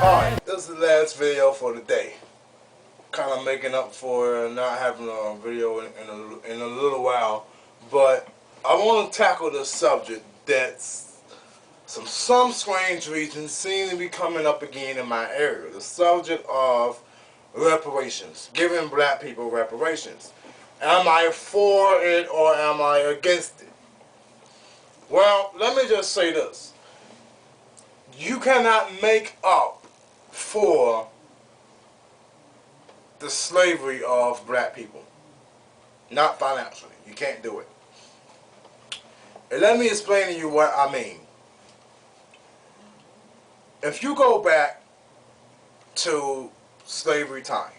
Alright, this is the last video for the day. Kind of making up for not having a video in a little while. But I want to tackle the subject that's some strange reasons seem to be coming up again in my area. The subject of reparations. Giving black people reparations. Am I for it or am I against it? Well, let me just say this. You cannot make up for the slavery of black people. Not financially. You can't do it. And let me explain to you what I mean. If you go back to slavery time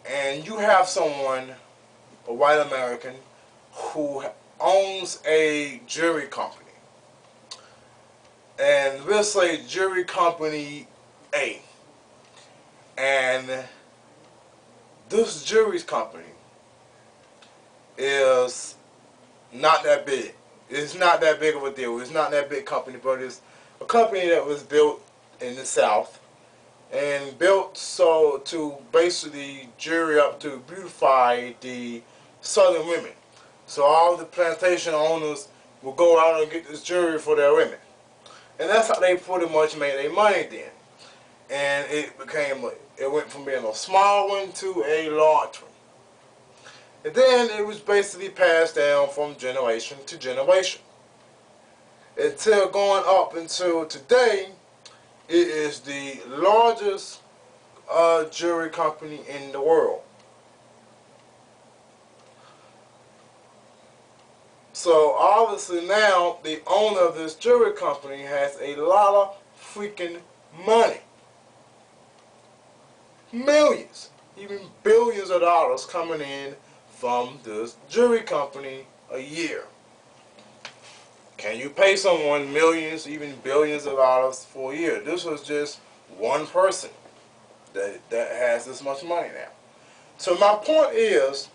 and you have someone, a white American, who owns a jewelry company, and we'll say jewelry company A, and this jewelry company is not that big. It's not that big of a deal. It's not that big company, but it's a company that was built in the South and built so to basically jewelry up to beautify the Southern women. So all the plantation owners will go out and get this jewelry for their women. And that's how they pretty much made their money then. And it went from being a small one to a large one. And then it was basically passed down from generation to generation. Until going up until today, it is the largest jewelry company in the world. So obviously now the owner of this jewelry company has a lot of freaking money. Millions, even billions of dollars coming in from this jewelry company a year. Can you pay someone millions, even billions of dollars for a year? This was just one person that has this much money now. So my point is,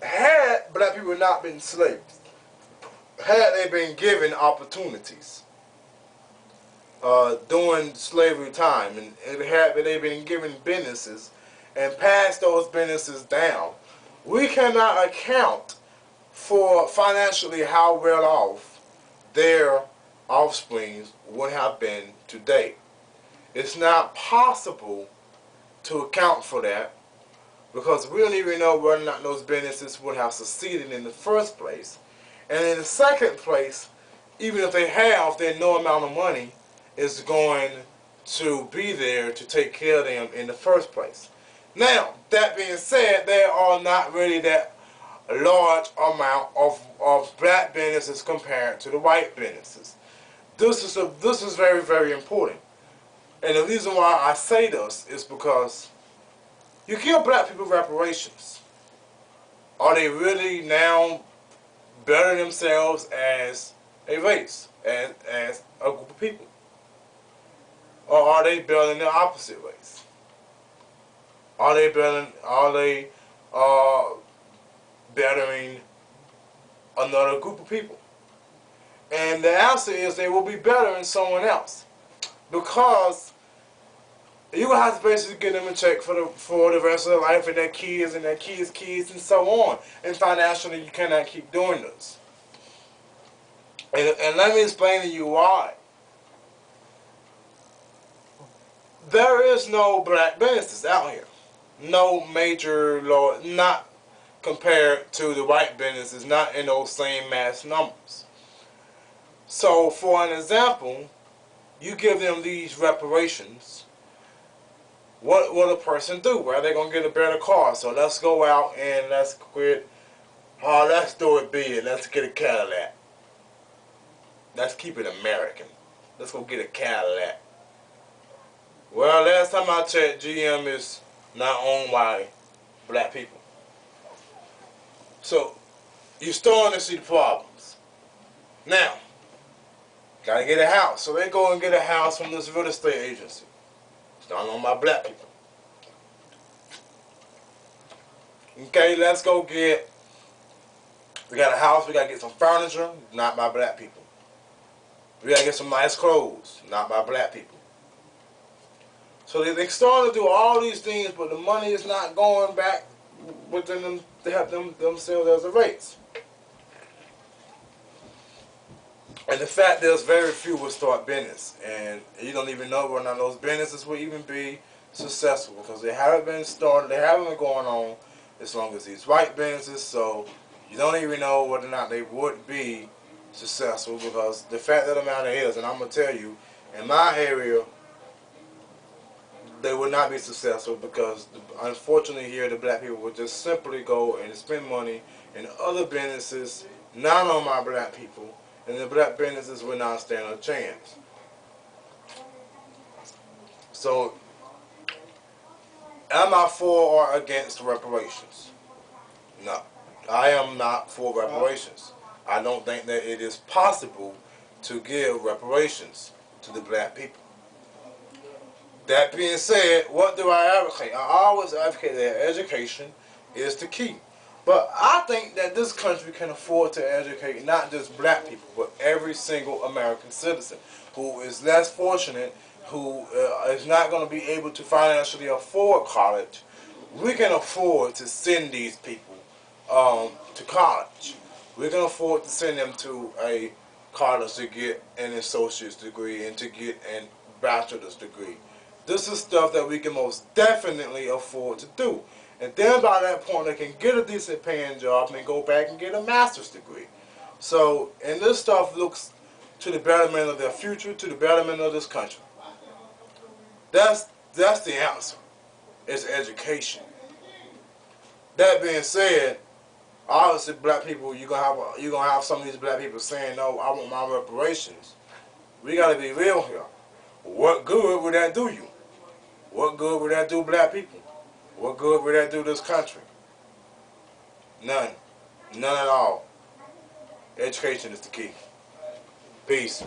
had black people not been slaves, had they been given opportunities during slavery time, and had they been given businesses and passed those businesses down, we cannot account for financially how well off their offspring would have been today. It's not possible to account for that because we don't even know whether or not those businesses would have succeeded in the first place. And in the second place, even if they have, then no amount of money is going to be there to take care of them in the first place. Now, that being said, there are not really that large amount of black businesses compared to the white businesses. This is very, very important. And the reason why I say this is because you give black people reparations. Are they really now better themselves as a race, as a group of people? Or are they better in the opposite race? Are they bettering another group of people? And the answer is they will be better than someone else, because you will have to basically get them a check for the rest of their life, and their kids and their kids' kids and so on. And financially, you cannot keep doing this. And let me explain to you why. There is no black businesses out here. No major law, not compared to the white businesses, not in those same mass numbers. So, for an example, you give them these reparations. What will a person do? Well, they're going to get a better car. So let's go out and let's do it big. Let's get a Cadillac. Let's keep it American. Let's go get a Cadillac. Well, last time I checked, GM is not owned by black people. So, you're starting to see the problems. Now, gotta get a house. So they go and get a house from this real estate agency. It's not owned by black people. Okay, let's go get, we got a house, we gotta get some furniture, not by black people. We gotta get some nice clothes, not by black people. So they're starting to do all these things, but the money is not going back within them to help themselves as a race. And the fact there's very few will start business, and you don't even know whether or not those businesses will even be successful because they haven't been started, they haven't been going on as long as these white businesses. So you don't even know whether or not they would be successful because the fact of the matter is, and I'm gonna tell you, in my area, they would not be successful because unfortunately here the black people would just simply go and spend money in other businesses, not on my black people. And the black businesses will not stand a chance. So, am I for or against reparations? No. I am not for reparations. I don't think that it is possible to give reparations to the black people. That being said, what do I advocate? I always advocate that education is the key. But I think that this country can afford to educate not just black people, but every single American citizen who is less fortunate, who is not going to be able to financially afford college. We can afford to send these people to college. We can afford to send them to a college to get an associate's degree and to get a bachelor's degree. This is stuff that we can most definitely afford to do. And then by that point, they can get a decent paying job and then go back and get a master's degree. So, and this stuff looks to the betterment of their future, to the betterment of this country. That's the answer. It's education. That being said, obviously black people, you're gonna have some of these black people saying, "No, I want my reparations." We gotta be real here. What good would that do you? What good would that do black people? What good would that do this country? None. None at all. Education is the key. Peace.